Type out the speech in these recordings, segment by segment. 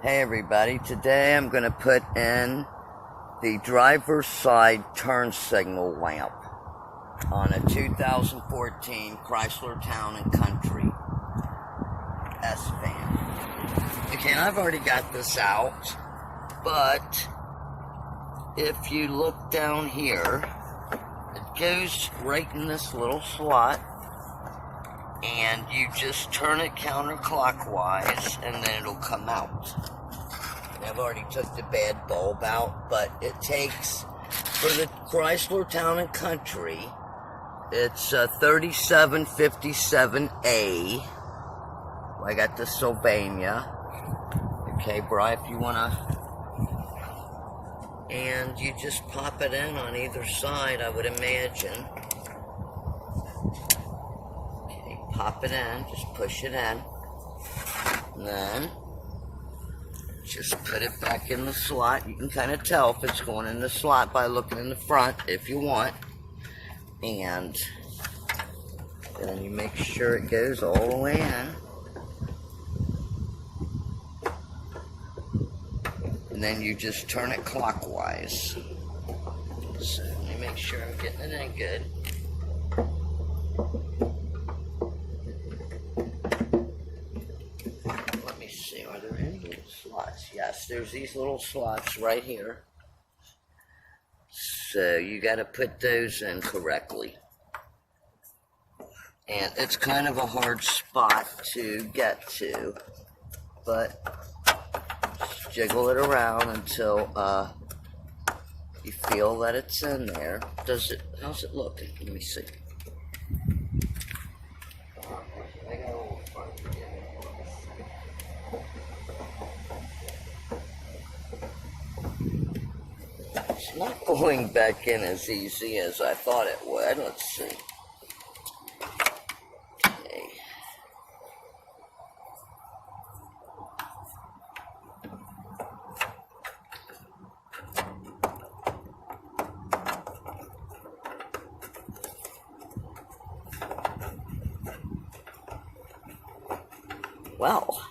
Hey everybody, today I'm going to put in the driver's side turn signal lamp on a 2014 Chrysler Town and Country S-Van. Okay, and I've already got this out, but if you look down here, it goes right in this little slot, and you just turn it counterclockwise and then it'll come out. And I've already took the bad bulb out, but it takes, for the Chrysler Town and Country, it's 3757A. I got the Sylvania. Okay, Bri, if you wanna, and you just pop it in on either side, I would imagine. Pop it in, just push it in, and then just put it back in the slot. You can kind of tell if it's going in the slot by looking in the front if you want, and then you make sure it goes all the way in, and then you just turn it clockwise. So let me make sure I'm getting it in good. Yes, there's these little slots right here. So you got to put those in correctly. And it's kind of a hard spot to get to, but just jiggle it around until you feel that it's in there. How's it looking? Let me see. It's not going back in as easy as I thought it would. Let's see. Okay. Well.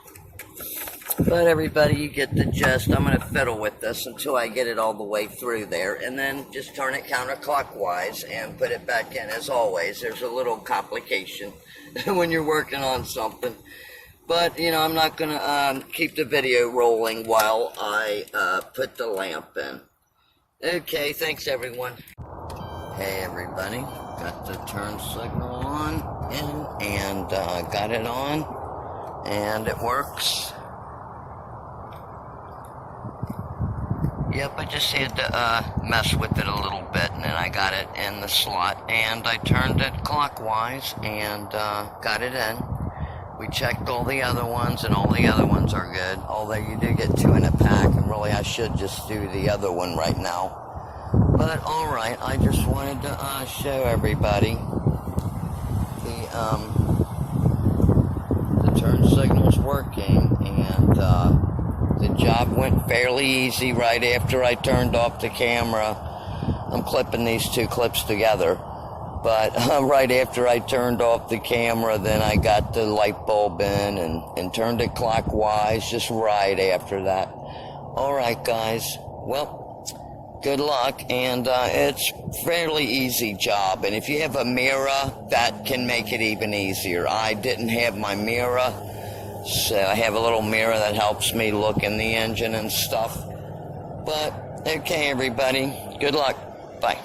But everybody, you get the gist. I'm going to fiddle with this until I get it all the way through there, and then just turn it counterclockwise and put it back in. As always, there's a little complication when you're working on something. But, you know, I'm not going to keep the video rolling while I put the lamp in. Okay, thanks everyone. Hey everybody, got the turn signal on and got it on, and it works. Yep, I just had to mess with it a little bit, and then I got it in the slot, and I turned it clockwise and got it in. We checked all the other ones, and all the other ones are good, although you do get two in a pack, and really I should just do the other one right now. But alright, I just wanted to show everybody the turn signal's working, and the job went fairly easy right after I turned off the camera. I'm clipping these two clips together. But right after I turned off the camera, then I got the light bulb in and turned it clockwise just right after that. Alright guys, well, good luck, and it's a fairly easy job. And if you have a mirror, that can make it even easier. I didn't have my mirror. So I have a little mirror that helps me look in the engine and stuff. But, okay everybody, good luck. Bye.